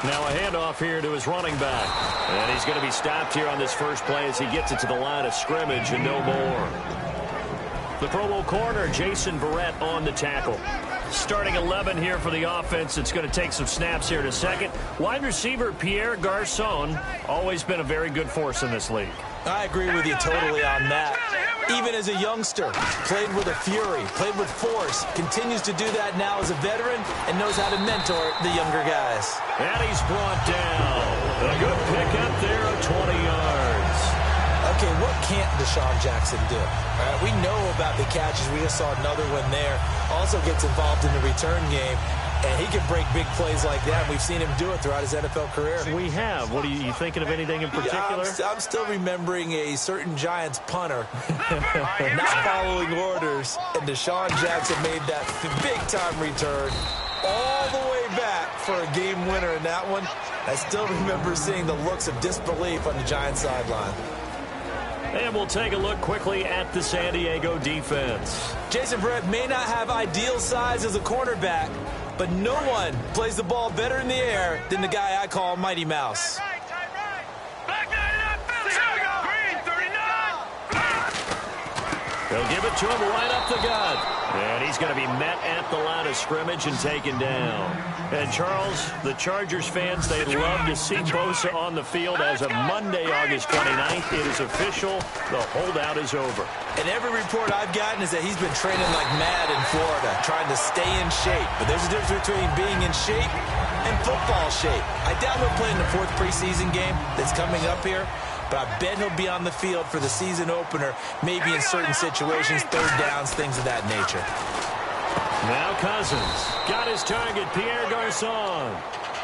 Now a handoff here to his running back. And he's going to be stopped here on this first play as he gets it to the line of scrimmage and no more. The Pro Bowl corner, Jason Verrett, on the tackle. Starting 11 here for the offense. It's going to take some snaps here in a second. Wide receiver Pierre Garçon, always been a very good force in this league. I agree with you totally on that. Even as a youngster, played with a fury, played with force, continues to do that now as a veteran and knows how to mentor the younger guys. And he's brought down. A good pickup there of 20 yards. Okay, what can't Deshaun Jackson do? We know about the catches. We just saw another one there. Also gets involved in the return game. And he can break big plays like that. We've seen him do it throughout his NFL career. We have. What are you thinking of anything in particular? Yeah, I'm still remembering a certain Giants punter not following orders. And Deshaun Jackson made that big-time return all the way back for a game winner in that one. I still remember seeing the looks of disbelief on the Giants sideline. And we'll take a look quickly at the San Diego defense. Jason Verrett may not have ideal size as a cornerback, but no one plays the ball better in the air than the guy I call Mighty Mouse. They'll give it to him right up the gut. And he's going to be met at the line of scrimmage and taken down. And, Charles, the Chargers fans, they'd love to see Bosa on the field as of Monday, August 29th. It is official. The holdout is over. And every report I've gotten is that he's been training like mad in Florida, trying to stay in shape. But there's a difference between being in shape and football shape. I doubt he'll play in the fourth preseason game that's coming up here. But I bet he'll be on the field for the season opener, maybe in certain situations, third downs, things of that nature. Now Cousins got his target, Pierre Garçon.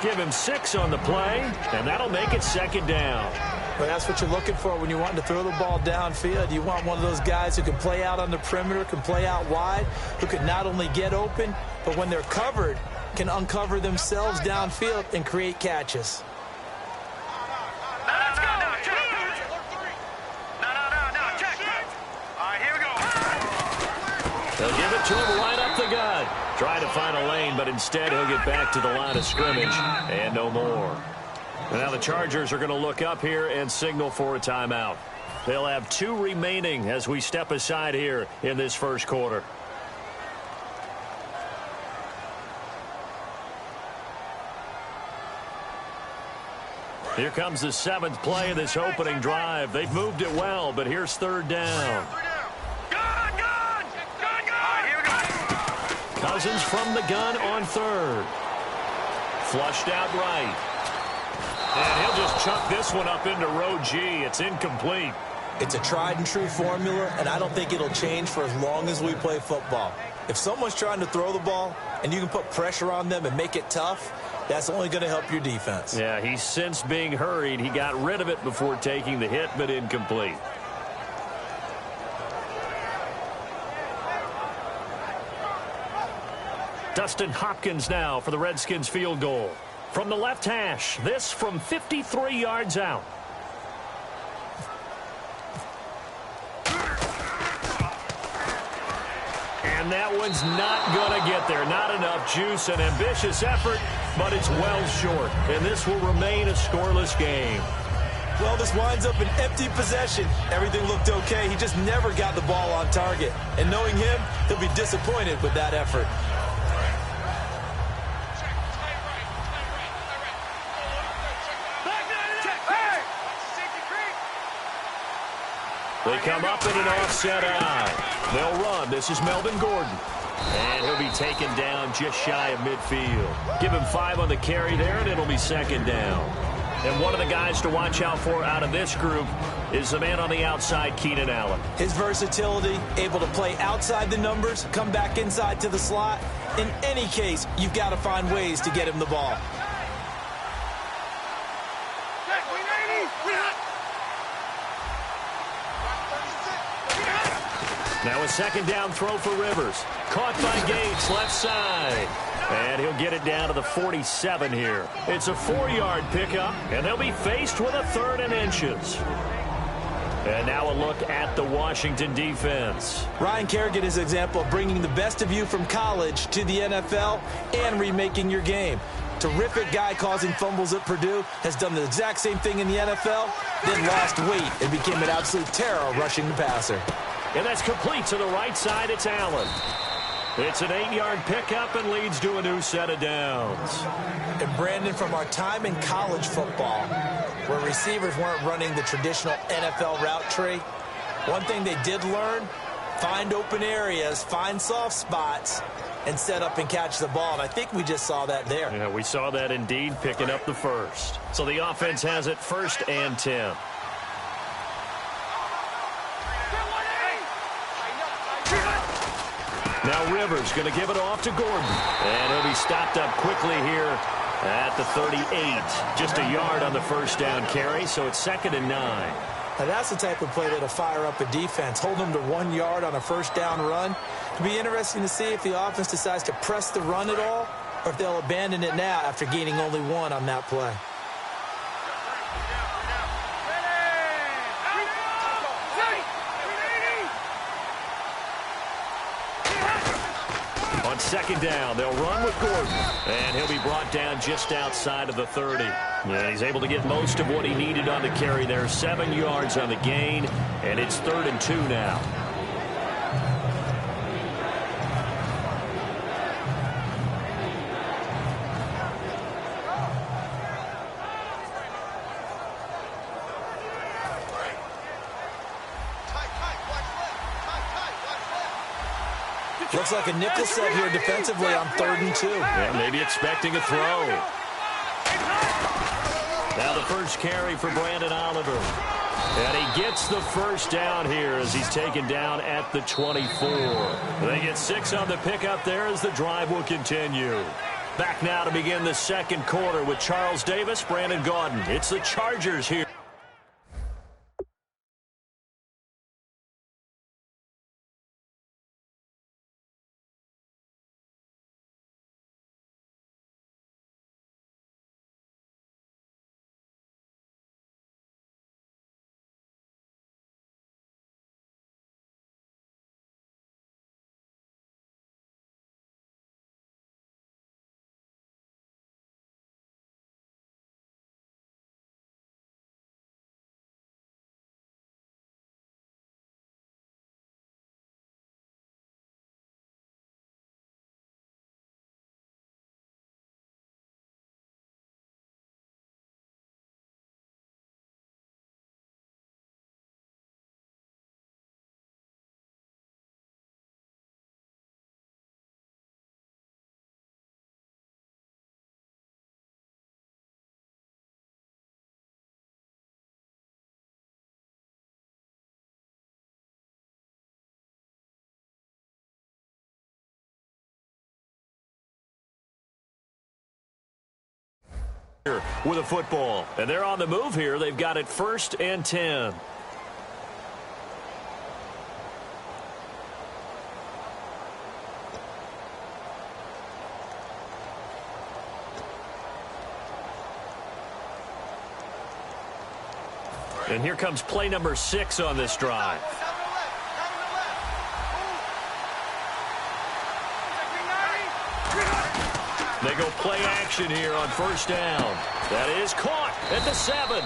Give him 6 on the play, and that'll make it second down. But that's what you're looking for when you want to throw the ball downfield. You want one of those guys who can play out on the perimeter, can play out wide, who can not only get open, but when they're covered, can uncover themselves downfield and create catches. They'll give it to him right up the gut. Try to find a lane, but instead he'll get back to the line of scrimmage and no more. And now the Chargers are going to look up here and signal for a timeout. They'll have 2 remaining as we step aside here in this first quarter. Here comes the 7th play of this opening drive. They've moved it well, but here's third down. Cousins from the gun on third. Flushed out right. And he'll just chuck this one up into row G. It's incomplete. It's a tried-and-true formula, and I don't think it'll change for as long as we play football. If someone's trying to throw the ball and you can put pressure on them and make it tough, that's only going to help your defense. Yeah, he's since being hurried. He got rid of it before taking the hit, but incomplete. Dustin Hopkins now for the Redskins field goal. From the left hash, this from 53 yards out. And that one's not going to get there. Not enough juice, an ambitious effort, but it's well short. And this will remain a scoreless game. Well, this winds up an empty possession. Everything looked okay. He just never got the ball on target. And knowing him, he'll be disappointed with that effort. They come up in an offset eye. They'll run. This is Melvin Gordon. And he'll be taken down just shy of midfield. Give him 5 on the carry there, and it'll be second down. And one of the guys to watch out for out of this group is the man on the outside, Keenan Allen. His versatility, able to play outside the numbers, come back inside to the slot. In any case, you've got to find ways to get him the ball. Now a second down throw for Rivers. Caught by Gates, left side. And he'll get it down to the 47 here. It's a 4-yard pickup, and they'll be faced with a 3rd and inches. And now a look at the Washington defense. Ryan Kerrigan is an example of bringing the best of you from college to the NFL and remaking your game. Terrific guy causing fumbles at Purdue, has done the exact same thing in the NFL, then lost weight and became an absolute terror rushing the passer. And that's complete to the right side. It's Allen. It's an 8-yard pickup and leads to a new set of downs. And Brandon, from our time in college football, where receivers weren't running the traditional NFL route tree, one thing they did learn, find open areas, find soft spots, and set up and catch the ball. And I think we just saw that there. Yeah, we saw that indeed, picking up the first. So the offense has it 1st and 10. Now Rivers going to give it off to Gordon. And he'll be stopped up quickly here at the 38. Just a yard on the first down carry, so it's 2nd and 9. Now that's the type of play that'll fire up a defense. Hold them to 1 yard on a first down run. It'll be interesting to see if the offense decides to press the run at all, or if they'll abandon it now after gaining only 1 on that play. On 2nd down, they'll run with Gordon. And he'll be brought down just outside of the 30. And he's able to get most of what he needed on the carry there. 7 yards on the gain, and it's 3rd and 2 now. Looks like a nickel set here defensively on 3rd and 2. Yeah, maybe expecting a throw. Now the first carry for Brandon Oliver. And he gets the first down here as he's taken down at the 24. They get 6 on the pickup there as the drive will continue. Back now to begin the second quarter with Charles Davis, Brandon Gaudin. It's the Chargers here. with a football. And they're on the move here. They've got it 1st and 10. And here comes play number 6 on this drive. They go play action here on 1st down. That is caught at the 7.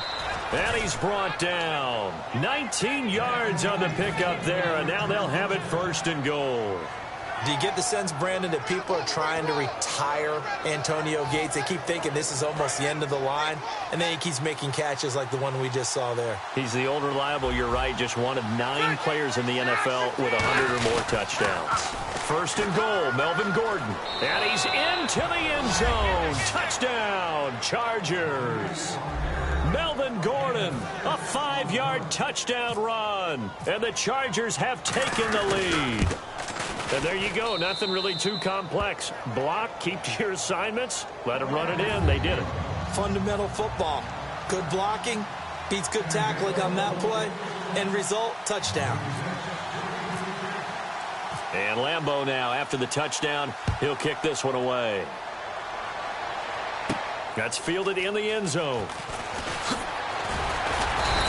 And he's brought down. 19 yards on the pickup there, and now they'll have it 1st and goal. Do you get the sense, Brandon, that people are trying to retire Antonio Gates? They keep thinking this is almost the end of the line, and then he keeps making catches like the one we just saw there. He's the old reliable, you're right, just one of 9 players in the NFL with 100 or more touchdowns. 1st and goal, Melvin Gordon. And he's into the end zone. Touchdown, Chargers. Melvin Gordon, a 5-yard touchdown run. And the Chargers have taken the lead. And there you go. Nothing really too complex. Block, keep to your assignments, let them run it in. They did it. Fundamental football. Good blocking, beats good tackling on that play. End result, touchdown. And Lambeau now, after the touchdown, he'll kick this one away. That's fielded in the end zone.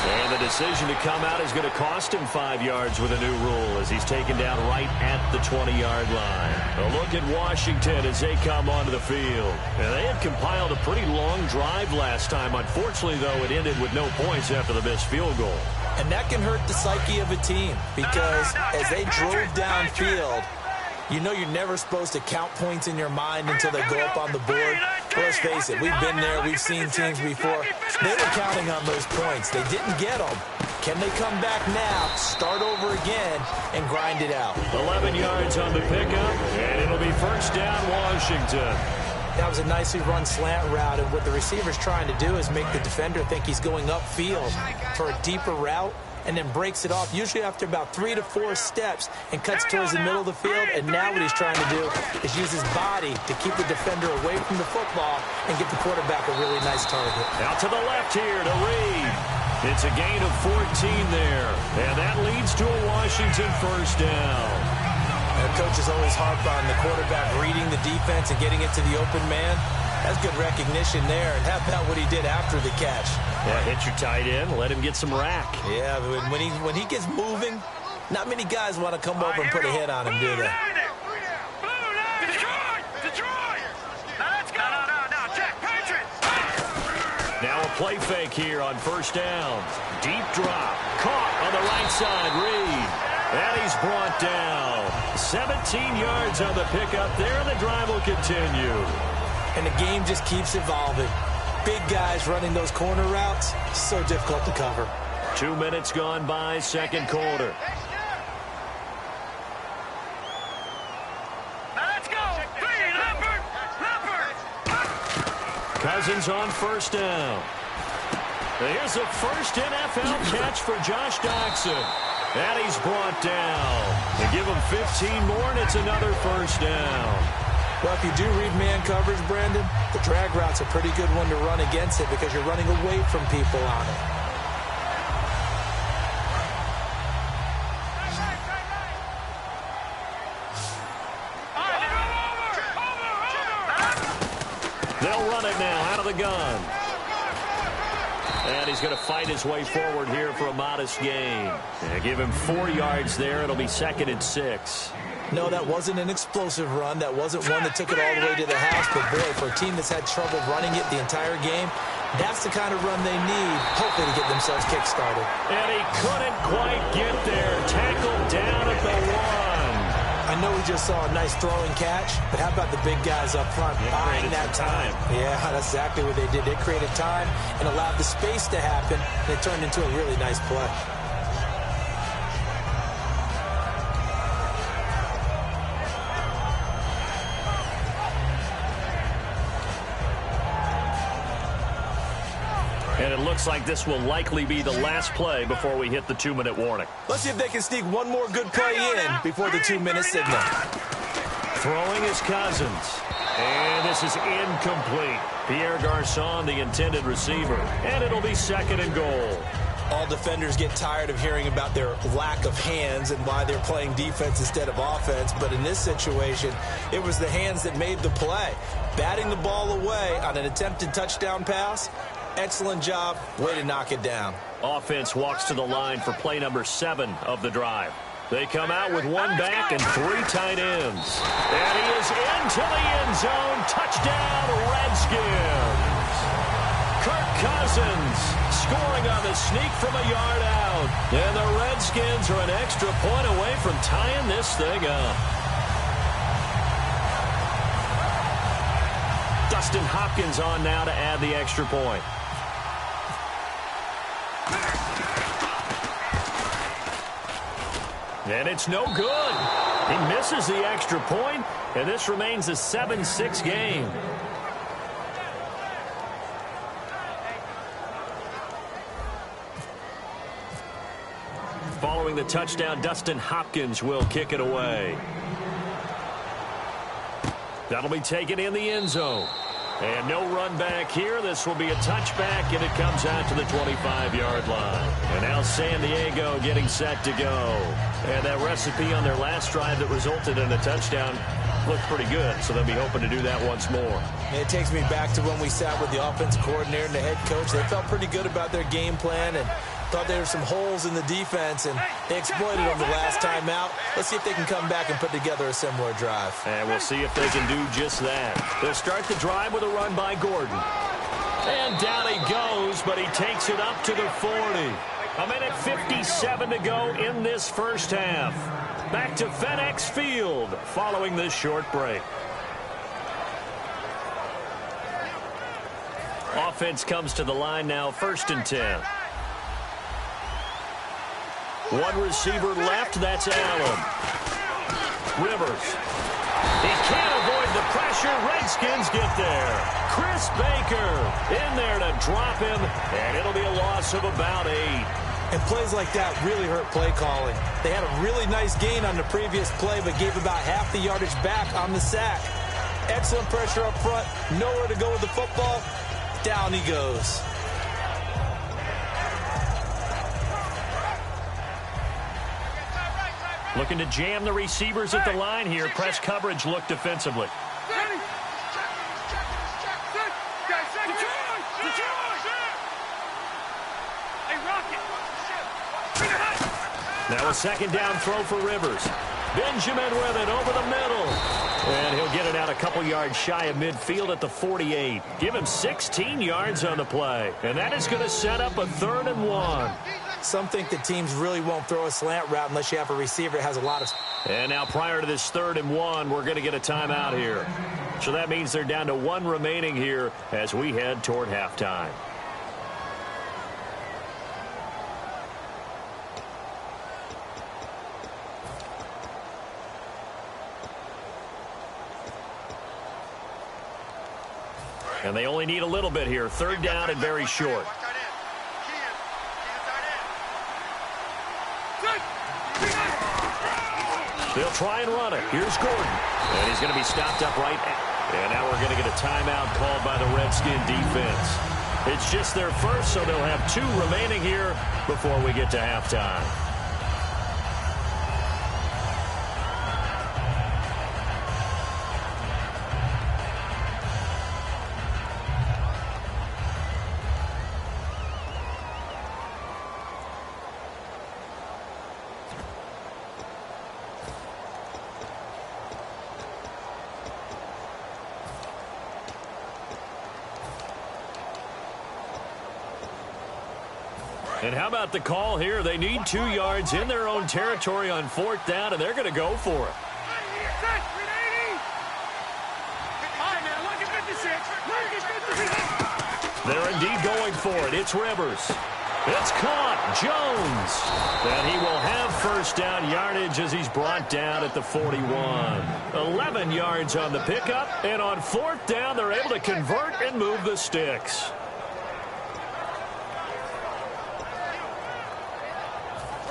And the decision to come out is going to cost him 5 yards with a new rule as he's taken down right at the 20-yard line. A look at Washington as they come onto the field. And they had compiled a pretty long drive last time. Unfortunately, though, it ended with no points after the missed field goal. And that can hurt the psyche of a team because as they drove downfield, you know you're never supposed to count points in your mind until they go up on the board. Well, let's face it, we've been there. We've seen teams before. They were counting on those points. They didn't get them. Can they come back now, start over again, and grind it out? 11 yards on the pickup, and it'll be 1st down, Washington. That was a nicely run slant route, and what the receiver's trying to do is make the defender think he's going upfield for a deeper route, and then breaks it off, usually after about 3 to 4 steps, and cuts towards the middle of the field. And now what he's trying to do is use his body to keep the defender away from the football and get the quarterback a really nice target. Out to the left here to Reed. It's a gain of 14 there, and that leads to a Washington 1st down. And coaches always harp on the quarterback reading the defense and getting it to the open man. That's good recognition there. And how about what he did after the catch? Yeah, hit your tight end, let him get some rack. Yeah, when he gets moving, not many guys want to come over and put a hit on him, do they? Now a play fake here on 1st down. Deep drop. Caught on the right side, Reed. And he's brought down. 17 yards on the pickup there, and the drive will continue. And the game just keeps evolving. Big guys running those corner routes, so difficult to cover. 2 minutes gone by, 2nd quarter. Let's go! Cousins on 1st down. Here's the first NFL catch for Josh Doctson. And he's brought down. They give him 15 more, and it's another 1st down. Well, if you do read man coverage, Brandon, the drag route's a pretty good one to run against it because you're running away from people on it. They'll run it now out of the gun. And he's going to fight his way forward here for a modest gain. And give him 4 yards there. It'll be 2nd and 6. No, that wasn't an explosive run. That wasn't one that took it all the way to the house. But, boy, for a team that's had trouble running it the entire game, that's the kind of run they need, hopefully, to get themselves kick-started. And he couldn't quite get there. Tackled down at the 1. I know we just saw a nice throwing catch, but how about the big guys up front buying that time? Yeah, that's exactly what they did. They created time and allowed the space to happen, and it turned into a really nice play. And it looks like this will likely be the last play before we hit the 2-minute warning. Let's see if they can sneak one more good play in before the 2-minute signal. Throwing is Cousins. And this is incomplete. Pierre Garçon, the intended receiver. And it'll be 2nd and goal. All defenders get tired of hearing about their lack of hands and why they're playing defense instead of offense. But in this situation, it was the hands that made the play. Batting the ball away on an attempted touchdown pass. Excellent job. Way to knock it down. Offense walks to the line for play number 7 of the drive. They come out with 1 back and 3 tight ends. And he is into the end zone. Touchdown, Redskins. Kirk Cousins scoring on the sneak from a yard out. And the Redskins are an extra point away from tying this thing up. Dustin Hopkins on now to add the extra point. And it's no good. He misses the extra point, and this remains a 7-6 game. Following the touchdown, Dustin Hopkins will kick it away. That'll be taken in the end zone. And no run back here. This will be a touchback, and it comes out to the 25-yard line. And now San Diego getting set to go. And that recipe on their last drive that resulted in a touchdown looked pretty good, so they'll be hoping to do that once more. It takes me back to when we sat with the offensive coordinator and the head coach. They felt pretty good about their game plan and thought there were some holes in the defense, and they exploited them the last time out. Let's see if they can come back and put together a similar drive. And we'll see if they can do just that. They'll start the drive with a run by Gordon. And down he goes, but he takes it up to the 40. A minute 57 to go in this first half. Back to FedEx Field following this short break. Offense comes to the line now, 1st and 10. One receiver left, that's Allen. Rivers. He can't avoid the pressure. Redskins get there. Chris Baker in there to drop him, and it'll be a loss of about 8. And plays like that really hurt play calling. They had a really nice gain on the previous play, but gave about half the yardage back on the sack. Excellent pressure up front. Nowhere to go with the football. Down he goes. Looking to jam the receivers at the line here. Press coverage look defensively. Now a 2nd down throw for Rivers. Benjamin with it over the middle. And he'll get it out a couple yards shy of midfield at the 48. Give him 16 yards on the play. And that is going to set up a 3rd and 1. Some think that teams really won't throw a slant route unless you have a receiver that has a lot of... And now prior to this 3rd and 1, we're going to get a timeout here. So that means they're down to 1 remaining here as we head toward halftime. And they only need a little bit here. 3rd down and very short. They'll try and run it. Here's Gordon. And he's going to be stopped up right at. And now we're going to get a timeout called by the Redskin defense. It's just their first, so they'll have 2 remaining here before we get to halftime. And how about the call here? They need 2 yards in their own territory on 4th down, and they're going to go for it. They're indeed going for it. It's Rivers. It's caught. Jones. And he will have 1st down yardage as he's brought down at the 41. 11 yards on the pickup, and on 4th down, they're able to convert and move the sticks.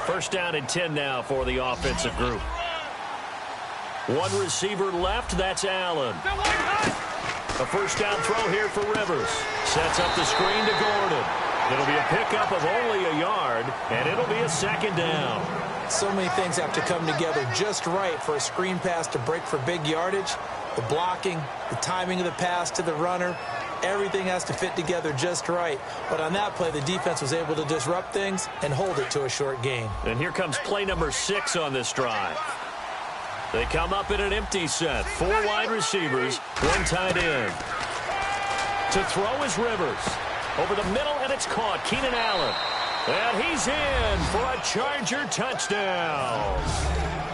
1st down and 10 now for the offensive group. One receiver left, that's Allen. A first down throw here for Rivers. Sets up the screen to Gordon. It'll be a pickup of only a yard, and it'll be a second down. So many things have to come together just right for a screen pass to break for big yardage. The blocking, the timing of the pass to the runner, everything has to fit together just right. But on that play, the defense was able to disrupt things and hold it to a short gain. And here comes play number 6 on this drive. They come up in an empty set. 4 wide receivers, 1 tight end. To throw is Rivers. Over the middle, and it's caught. Keenan Allen. And he's in for a Charger touchdown.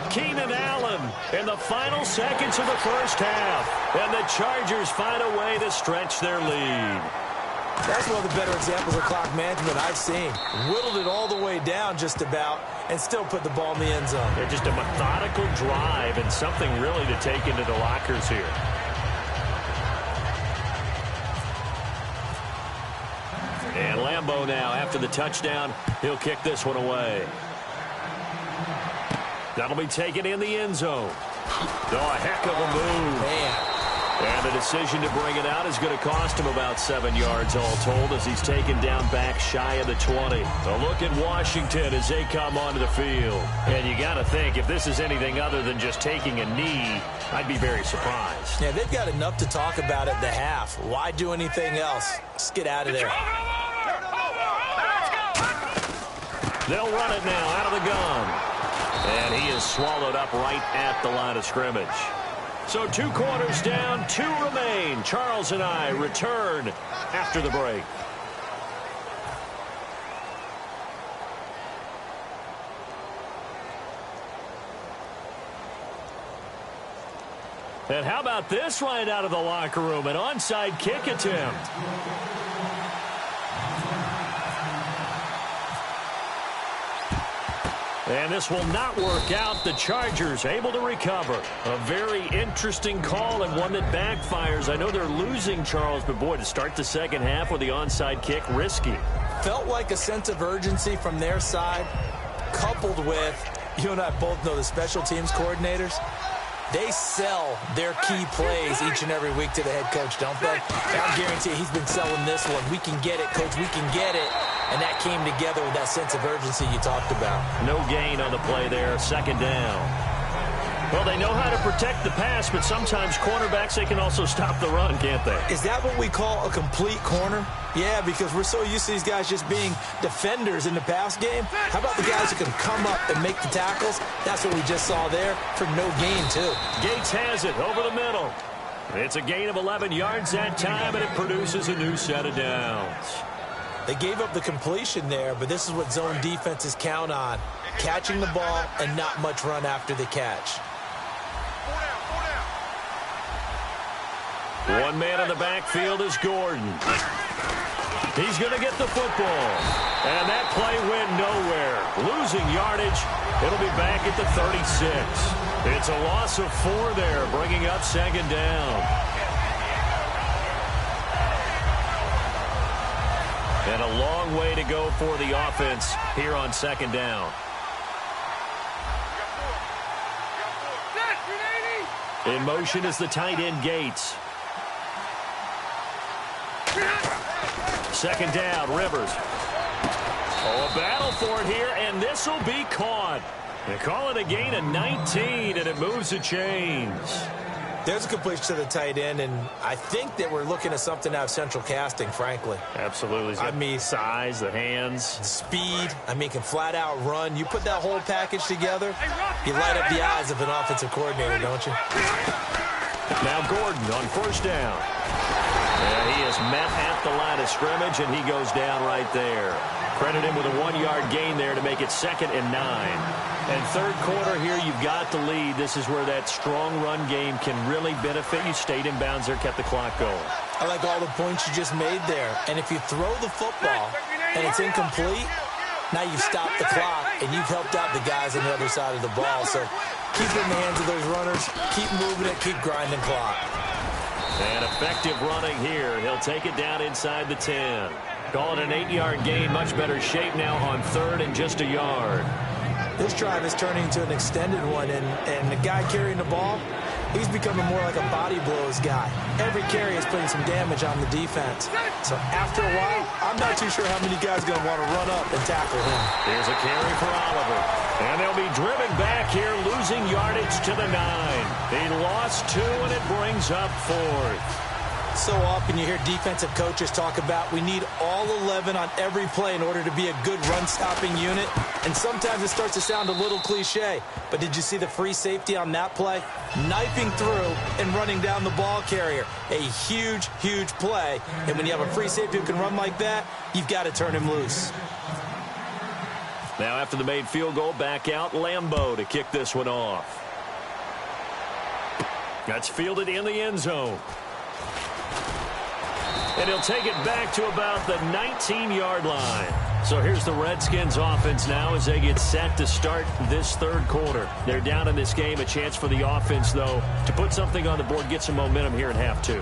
Keenan Allen in the final seconds of the first half. And the Chargers find a way to stretch their lead. That's one of the better examples of clock management I've seen. Whittled it all the way down just about and still put the ball in the end zone. They're just a methodical drive and something really to take into the lockers here. And Lambeau now, after the touchdown, he'll kick this one away. That'll be taken in the end zone. Oh, a heck of a move. Man. And the decision to bring it out is going to cost him about 7 yards all told as he's taken down back shy of the 20. A look at Washington as they come onto the field. And you got to think, if this is anything other than just taking a knee, I'd be very surprised. Yeah, they've got enough to talk about at the half. Why do anything else? Let's get out of there. They'll run it now out of the gun. And he is swallowed up right at the line of scrimmage. So 2 quarters down, 2 remain. Charles and I return after the break. And how about this right out of the locker room? An onside kick attempt. And this will not work out. The Chargers able to recover. A very interesting call and one that backfires. I know they're losing, Charles, but boy, to start the second half with the onside kick, risky. Felt like a sense of urgency from their side, coupled with, you and I both know the special teams coordinators. They sell their key plays each and every week to the head coach, don't they? I guarantee he's been selling this one. We can get it, coach. We can get it. And that came together with that sense of urgency you talked about. No gain on the play there. Second down. Well, they know how to protect the pass, but sometimes cornerbacks, they can also stop the run, can't they? Is that what we call a complete corner? Yeah, because we're so used to these guys just being defenders in the pass game. How about the guys who can come up and make the tackles? That's what we just saw there for no gain, too. Gates has it over the middle. It's a gain of 11 yards that time, and it produces a new set of downs. They gave up the completion there, but this is what zone defenses count on. Catching the ball and not much run after the catch. One man in the backfield is Gordon. He's going to get the football. And that play went nowhere. Losing yardage. It'll be back at the 36. It's a loss of 4 there, bringing up second down. And a long way to go for the offense here on second down. In motion is the tight end Gates. Second down, Rivers. Oh, a battle for it here, and this will be caught. They call it a gain of 19, and it moves the chains. There's a completion to the tight end, and I think that we're looking at something out of central casting, frankly. Absolutely. I mean, size, the hands. Speed. I mean, can flat out run. You put that whole package together, you light up the eyes of an offensive coordinator, don't you? Now Gordon on first down. And he is met at the line of scrimmage, and he goes down right there. Credit him with a 1-yard gain there to make it 2nd and 9. And third quarter here, you've got the lead. This is where that strong run game can really benefit you. Stayed in bounds there, kept the clock going. I like all the points you just made there. And if you throw the football and it's incomplete, now you've stopped the clock and you've helped out the guys on the other side of the ball. So keep it in the hands of those runners. Keep moving it. Keep grinding clock. And effective running here. He'll take it down inside the 10. Call it an 8-yard gain. Much better shape now on 3rd and just a yard. This drive is turning into an extended one, and the guy carrying the ball, he's becoming more like a body blows guy. Every carry is putting some damage on the defense. So after a while, I'm not too sure how many guys are going to want to run up and tackle him. Here's a carry for Oliver. And they'll be driven back here, losing yardage to the 9. He lost 2, and it brings up 4th. So often you hear defensive coaches talk about we need all 11 on every play in order to be a good run-stopping unit. And sometimes it starts to sound a little cliche. But did you see the free safety on that play? Knifing through and running down the ball carrier. A huge, huge play. And when you have a free safety who can run like that, you've got to turn him loose. Now after the made field goal, back out Lambeau to kick this one off. That's fielded in the end zone. And he'll take it back to about the 19-yard line. So here's the Redskins offense now as they get set to start this third quarter. They're down in this game. A chance for the offense, though, to put something on the board, get some momentum here in half 2.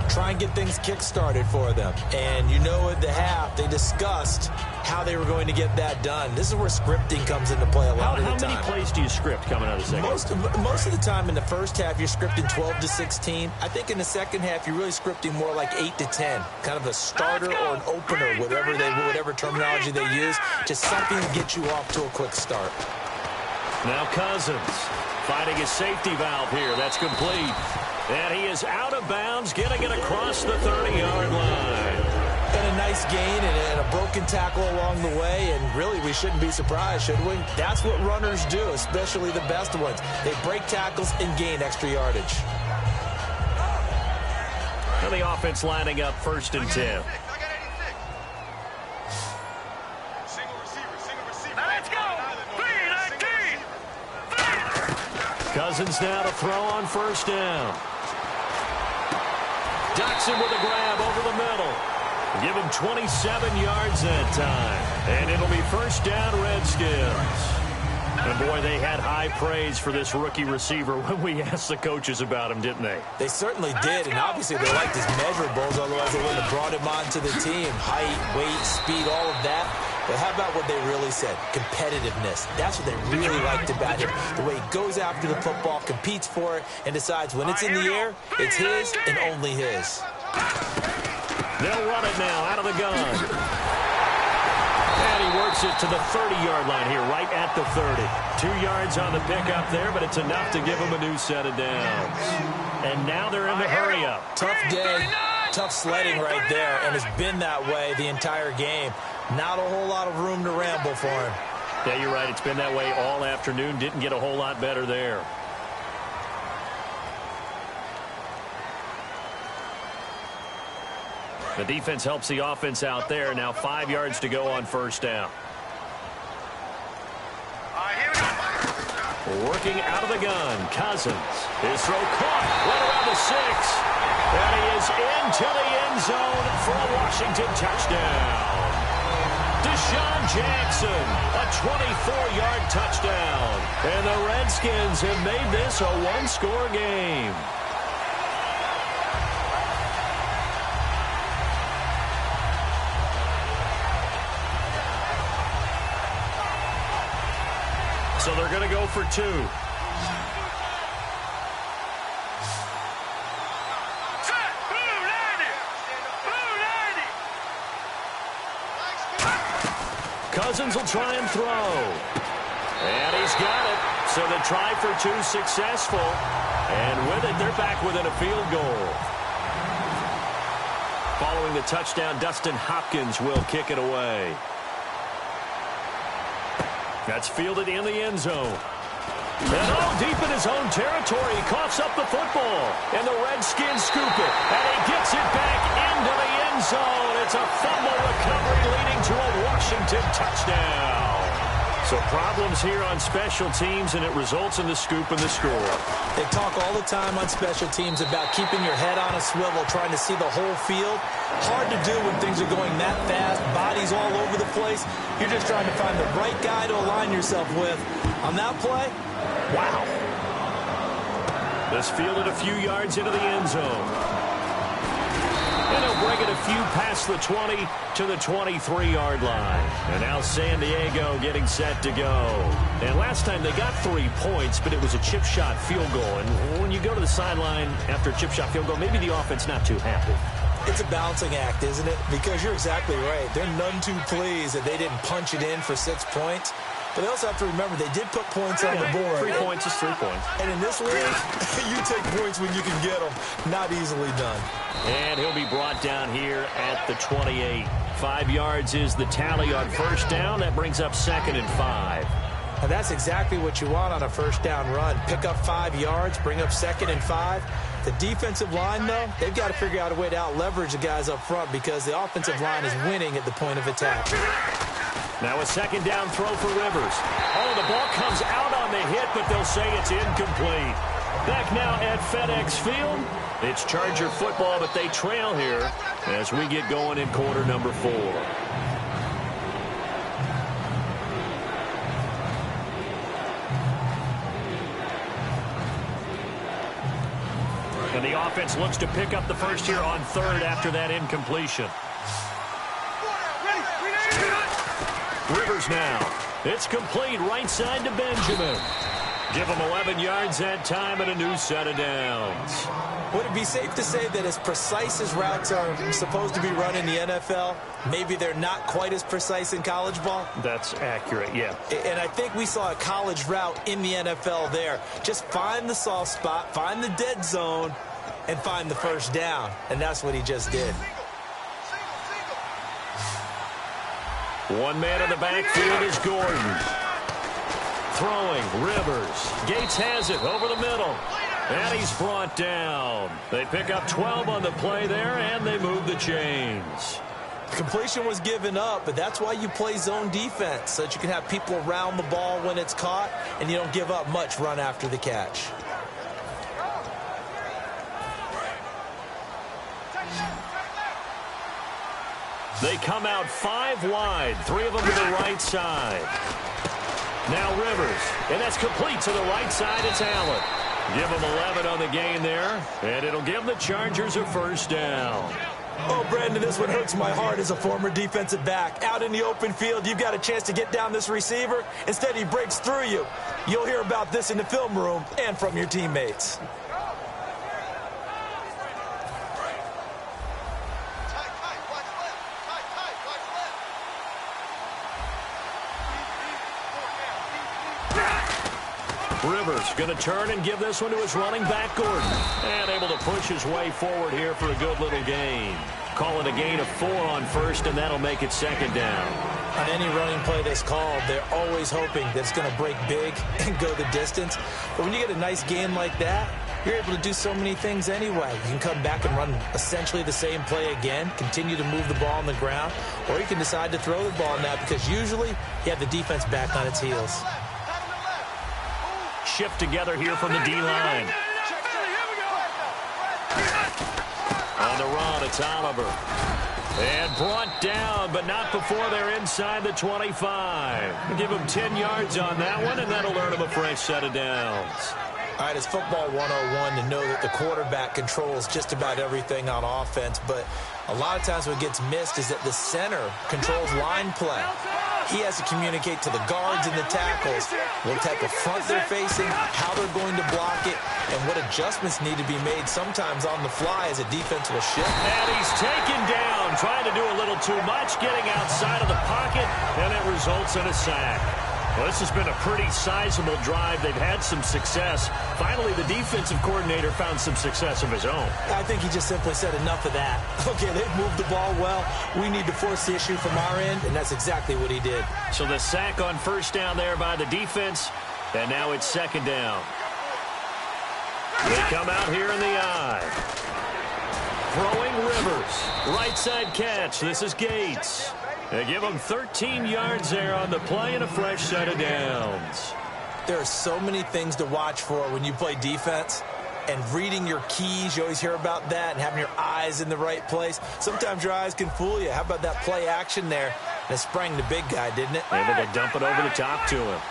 Try and get things kick-started for them. And you know at the half, they discussed how they were going to get that done. This is where scripting comes into play a lot of the time. How many plays do you script coming out of the second? Most of the time in the first half, you're scripting 12 to 16. I think in the second half, you're really scripting more like 8 to 10. Kind of a starter or an opener, whatever terminology they use. Just something to get you off to a quick start. Now Cousins finding his safety valve here. That's complete. And he is out of bounds, getting it across the 30-yard line. And a nice gain and a broken tackle along the way, and really we shouldn't be surprised, should we? That's what runners do, especially the best ones. They break tackles and gain extra yardage. Now the offense lining up 1st and 10. Cousins now to throw on 1st down. Dotson with a grab over the middle. Give him 27 yards that time. And it'll be 1st down Redskins. And boy, they had high praise for this rookie receiver when we asked the coaches about him, didn't they? They certainly did, and obviously they liked his measurables, otherwise they wouldn't have brought him onto the team. Height, weight, speed, all of that. But how about what they really said? Competitiveness. That's what they really liked about him. The way he goes after the football, competes for it, and decides when it's in the air, it's his and only his. They'll run it now out of the gun. And he works it to the 30-yard line here, right at the 30. 2 yards on the pickup there, but it's enough to give him a new set of downs. And now they're in the hurry-up. Tough day, tough sledding right there, and it's been that way the entire game. Not a whole lot of room to ramble for him. Yeah, you're right. It's been that way all afternoon. Didn't get a whole lot better there. The defense helps the offense out there. Now 5 yards to go on 1st down. Working out of the gun. Cousins. His throw caught. Right around the 6. And he is into the end zone for a Washington touchdown. Deshaun Jackson, a 24-yard touchdown. And the Redskins have made this a one-score game. So they're going to go for 2. Cousins will try and throw. And he's got it. So the try for 2 successful. And with it, they're back within a field goal. Following the touchdown, Dustin Hopkins will kick it away. That's fielded in the end zone. And deep in his own territory, he coughs up the football. And the Redskins scoop it. And he gets it back into the end zone. It's a fumble recovery leading to a Washington touchdown. So problems here on special teams, and it results in the scoop and the score. They talk all the time on special teams about keeping your head on a swivel, trying to see the whole field. Hard to do when things are going that fast, bodies all over the place. You're just trying to find the right guy to align yourself with. On that play, wow. This fielded a few yards into the end zone. And he'll bring it a few past the 20 to the 23-yard line. And now San Diego getting set to go. And last time they got 3 points, but it was a chip shot field goal. And when you go to the sideline after a chip shot field goal, maybe the offense not too happy. It's a balancing act, isn't it? Because you're exactly right. They're none too pleased that they didn't punch it in for 6 points. But they also have to remember they did put points on the board. 3 points is 3 points. And in this league, you take points when you can get them. Not easily done. And he'll be brought down here at the 28. 5 yards is the tally on first down. That brings up 2nd and 5. And that's exactly what you want on a first down run. Pick up 5 yards, bring up 2nd and 5. The defensive line, though, they've got to figure out a way to out-leverage the guys up front because the offensive line is winning at the point of attack. Now a 2nd down throw for Rivers. Oh, the ball comes out on the hit, but they'll say it's incomplete. Back now at FedEx Field. It's Charger football, but they trail here as we get going in quarter number 4. And the offense looks to pick up the first here on 3rd after that incompletion. Rivers now. It's complete right side to Benjamin. Give him 11 yards that time and a new set of downs. Would it be safe to say that as precise as routes are supposed to be run in the NFL, maybe they're not quite as precise in college ball? That's accurate, yeah. And I think we saw a college route in the NFL there. Just find the soft spot, find the dead zone, and find the first down. And that's what he just did. One man in the backfield is Gordon. Throwing, Rivers. Gates has it over the middle. And he's brought down. They pick up 12 on the play there, and they move the chains. Completion was given up, but that's why you play zone defense, so that you can have people around the ball when it's caught, and you don't give up much run after the catch. They come out 5 wide, 3 of them to the right side. Now Rivers, and that's complete to the right side. It's Allen. Give them 11 on the gain there, and it'll give the Chargers a first down. Oh, Brandon, this one hurts my heart as a former defensive back. Out in the open field, you've got a chance to get down this receiver. Instead, he breaks through you. You'll hear about this in the film room and from your teammates. Rivers going to turn and give this one to his running back, Gordon. And able to push his way forward here for a good little gain. Call it a gain of 4 on first, and that'll make it 2nd down. On any running play that's called, they're always hoping that it's going to break big and go the distance. But when you get a nice gain like that, you're able to do so many things anyway. You can come back and run essentially the same play again, continue to move the ball on the ground, or you can decide to throw the ball now because usually you have the defense back on its heels. Shift together here from the D-line. On the run, it's Oliver. And brought down, but not before they're inside the 25. Give them 10 yards on that one, and that'll earn them a fresh set of downs. All right, it's football 101 to know that the quarterback controls just about everything on offense, but a lot of times what gets missed is that the center controls line play. He has to communicate to the guards and the tackles what type of front they're facing, how they're going to block it, and what adjustments need to be made sometimes on the fly as a defense will shift. And he's taken down, trying to do a little too much, getting outside of the pocket, and it results in a sack. Well, this has been a pretty sizable drive. They've had some success. Finally, the defensive coordinator found some success of his own. I think he just simply said enough of that. Okay, they've moved the ball well. We need to force the issue from our end, and that's exactly what he did. So the sack on first down there by the defense, and now it's 2nd down. They come out here in the eye. Throwing Rivers. Right side catch. This is Gates. They give him 13 yards there on the play and a fresh set of downs. There are so many things to watch for when you play defense. And reading your keys, you always hear about that, and having your eyes in the right place. Sometimes your eyes can fool you. How about that play action there? And it sprang the big guy, didn't it? Able to dump it over the top to him.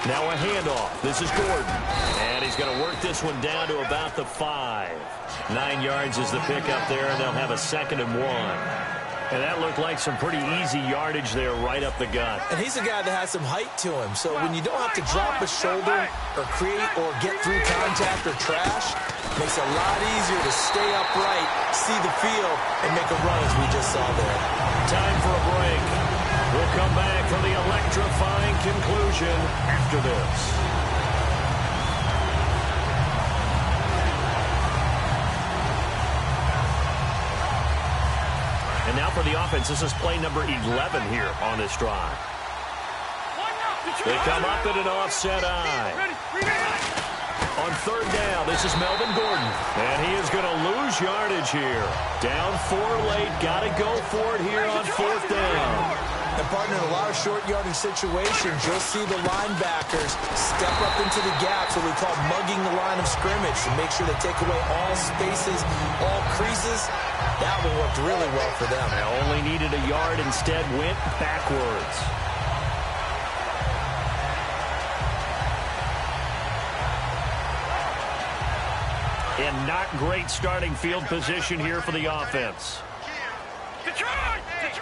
Now a handoff. This is Gordon. And he's going to work this one down to about the 5. 9 yards is the pickup there, and they'll have a 2nd and 1. And that looked like some pretty easy yardage there right up the gut. And he's a guy that has some height to him. So when you don't have to drop a shoulder or create or get through contact or trash, it makes it a lot easier to stay upright, see the field, and make a run as we just saw there. Time for a break. We'll come back for the electrifying conclusion after this. And now for the offense, this is play number 11 here on this drive. They come up in an offset eye. On 3rd down, this is Melvin Gordon. And he is going to lose yardage here. Down 4 late, got to go for it here on 4th down. And partner, in a lot of short yardage situations, you'll see the linebackers step up into the gaps, what we call mugging the line of scrimmage, to make sure they take away all spaces, all creases. That one worked really well for them. They only needed a yard, instead went backwards. And not great starting field position here for the offense.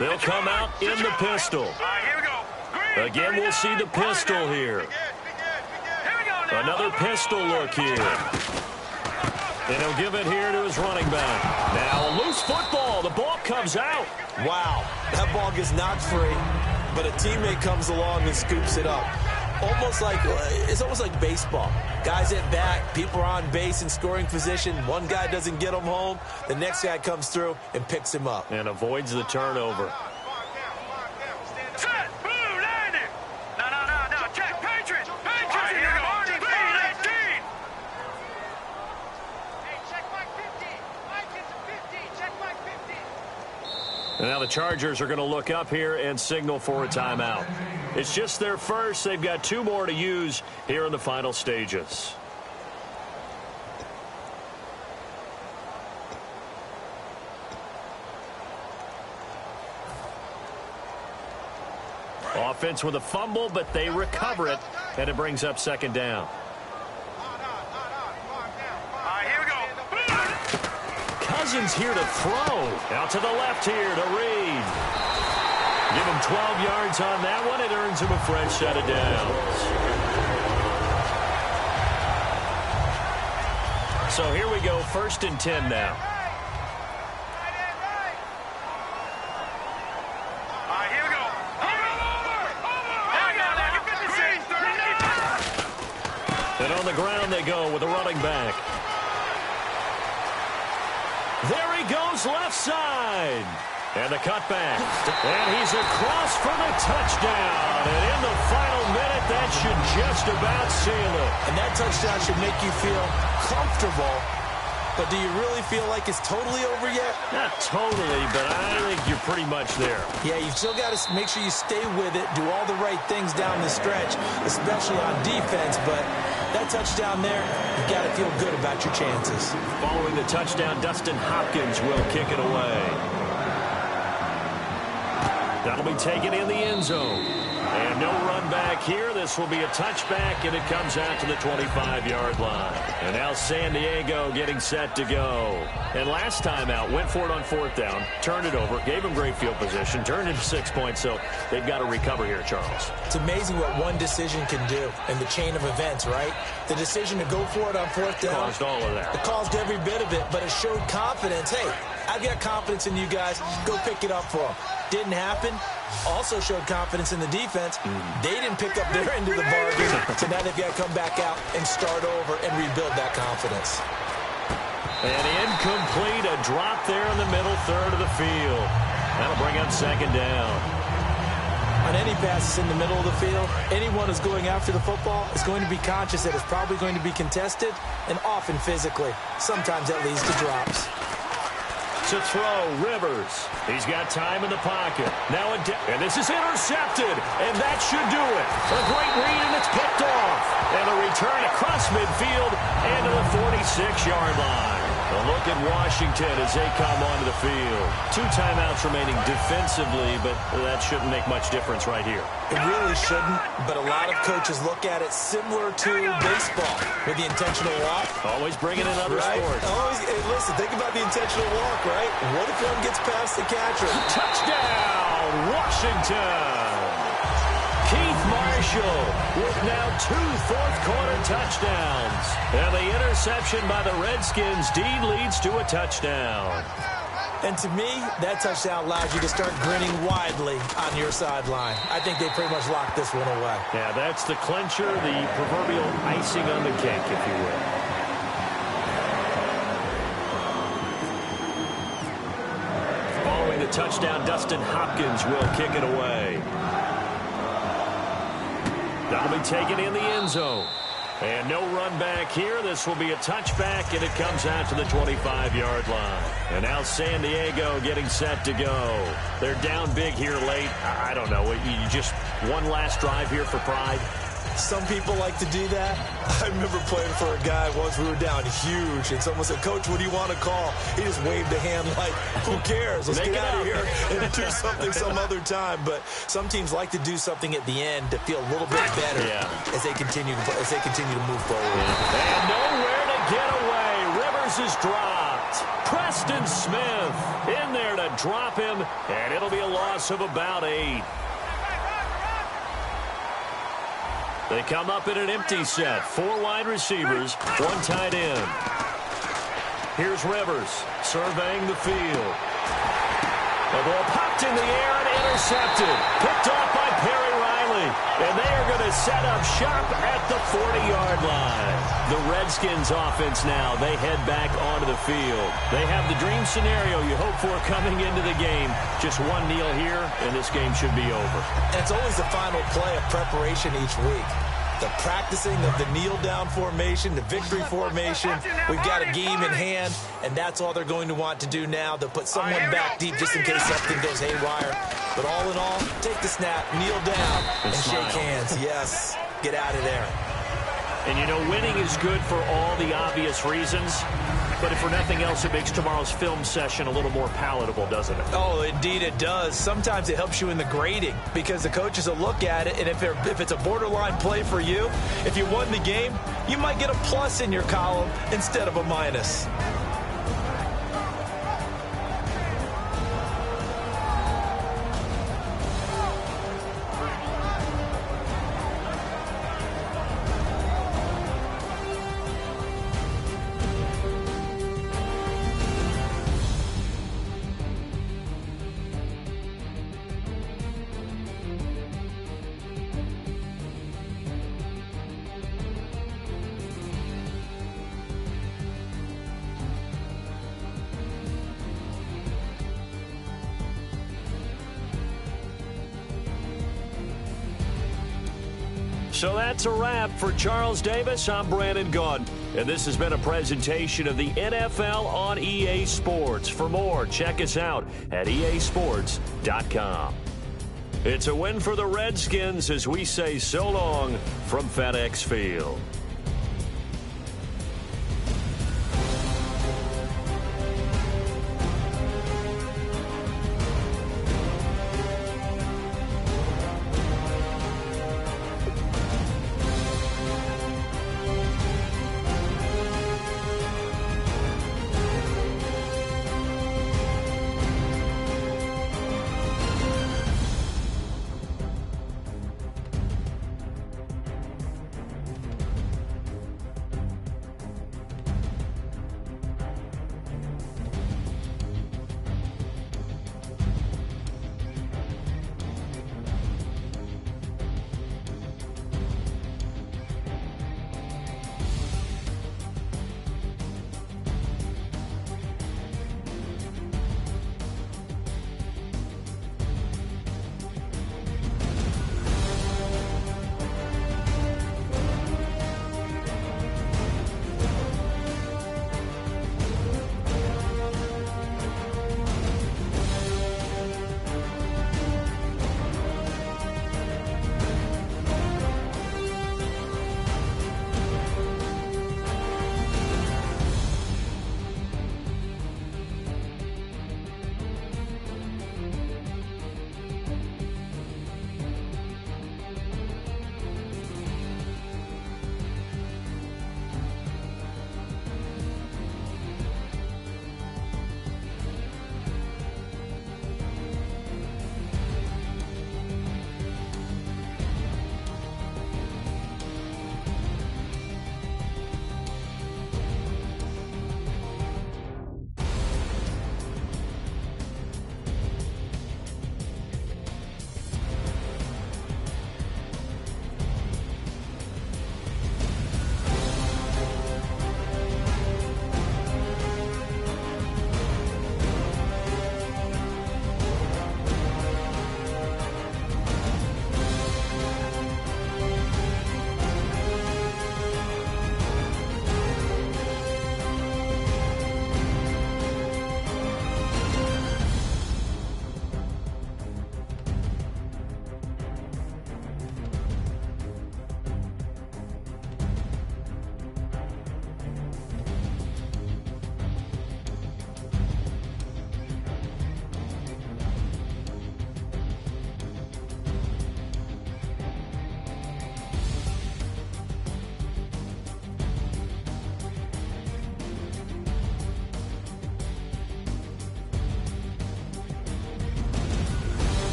They'll come out in the pistol. Again, we'll see the pistol here. Another pistol look here. And he'll give it here to his running back. Now a loose football. The ball comes out. Wow, that ball gets knocked free, but a teammate comes along and scoops it up. It's almost like baseball. Guys at bat, people are on base in scoring position. One guy doesn't get him home. The next guy comes through and picks him up. And avoids the turnover. Set, blue, landing. No, check, Patriots. Patriots in here, Marty, please, 18. Hey, check Mike 15. Mike is a 15. Check Mike 15. And now the Chargers are going to look up here and signal for a timeout. It's just their first. They've got 2 more to use here in the final stages. Offense with a fumble, but they recover it, and it brings up 2nd down. Here we go. Cousins here to throw. Out to the left here to Reed. Give him 12 yards on that one. It earns him a fresh set of downs. So here we go, 1st and 10 now. Here we go. And on the ground they go with a running back. There he goes, left side. And the cutback. And he's across for the touchdown. And in the final minute, that should just about seal it. And that touchdown should make you feel comfortable. But do you really feel like it's totally over yet? Not totally, but I think you're pretty much there. Yeah, you've still got to make sure you stay with it, do all the right things down the stretch, especially on defense. But that touchdown there, you've got to feel good about your chances. Following the touchdown, Dustin Hopkins will kick it away. That'll be taken in the end zone. And no run back here. This will be a touchback, and it comes out to the 25-yard line. And now San Diego getting set to go. And last time out, went for it on 4th down, turned it over, gave him great field position, turned it to 6 points, so they've got to recover here, Charles. It's amazing what one decision can do in the chain of events, right? The decision to go for it on 4th down. Caused all of that. It caused every bit of it, but it showed confidence. Hey, I've got confidence in you guys. Go pick it up for them. Didn't happen. Also showed confidence in the defense. They didn't pick up their end of the bargain, so now they've got to come back out and start over and rebuild that confidence. And incomplete, a drop there in the middle third of the field. That'll bring up 2nd down. On any passes in the middle of the field, anyone who's going after the football is going to be conscious that it's probably going to be contested, and often physically. Sometimes that leads to drops. To throw, Rivers. He's got time in the pocket. Now, and this is intercepted, and that should do it. A great read, and it's picked off. And a return across midfield and to the 6-yard line. A look at Washington as they come onto the field. 2 timeouts remaining defensively, but that shouldn't make much difference right here. It really shouldn't, but a lot of coaches look at it similar to baseball with the intentional walk. Always bringing in other sports. Hey, listen, think about the intentional walk, right? What if one gets past the catcher? Touchdown, Washington! Keith Marshall with now 2 fourth-quarter touchdowns. And the interception by the Redskins. Dean leads to a touchdown. And to me, that touchdown allows you to start grinning widely on your sideline. I think they pretty much locked this one away. Yeah, that's the clincher, the proverbial icing on the cake, if you will. Following the touchdown, Dustin Hopkins will kick it away. That'll be taken in the end zone. And no run back here. This will be a touchback, and it comes out to the 25-yard line. And now San Diego getting set to go. They're down big here late. I don't know. You just one last drive here for pride? Some people like to do that. I remember playing for a guy once. We were down huge, and someone said, "Coach, what do you want to call?" He just waved a hand like, who cares? Let's get out of here and do something some other time. But some teams like to do something at the end to feel a little bit better as they continue to move forward. And nowhere to get away. Rivers is dropped. Preston Smith in there to drop him, and it'll be a loss of about 8. They come up in an empty set. 4 wide receivers, 1 tight end. Here's Rivers surveying the field. The ball popped in the air and intercepted. Picked off by Perry Riley. And they are going to set up shop at the 40-yard line. The Redskins offense now. They head back onto the field. They have the dream scenario you hope for coming into the game. Just one kneel here, and this game should be over. And it's always the final play of preparation each week. The practicing of the kneel-down formation, the victory formation. We've got a game in hand, and that's all they're going to want to do now. They'll put someone back deep just in case something goes haywire. But all in all, take the snap, kneel down, and shake hands. Yes, get out of there. And, you know, winning is good for all the obvious reasons. But if for nothing else, it makes tomorrow's film session a little more palatable, doesn't it? Oh, indeed it does. Sometimes it helps you in the grading because the coaches will look at it, and if it's a borderline play for you, if you won the game, you might get a plus in your column instead of a minus. So that's a wrap for Charles Davis. I'm Brandon Gaudin, and this has been a presentation of the NFL on EA Sports. For more, check us out at easports.com. It's a win for the Redskins as we say so long from FedEx Field.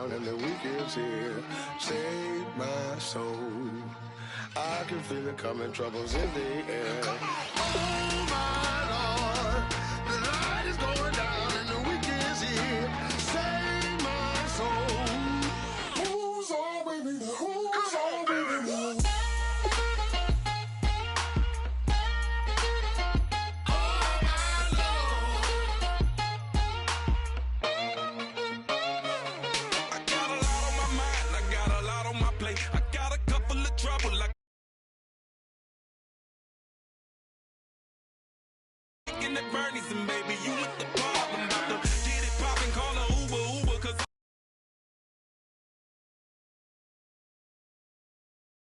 down and the weekend's here. Save my soul. I can feel it coming, troubles in the air. Oh my Lord, the light is going down and the weekend's here. Save my soul. Who's all with me? Who's all with me? Bernie's and baby, you with the bar.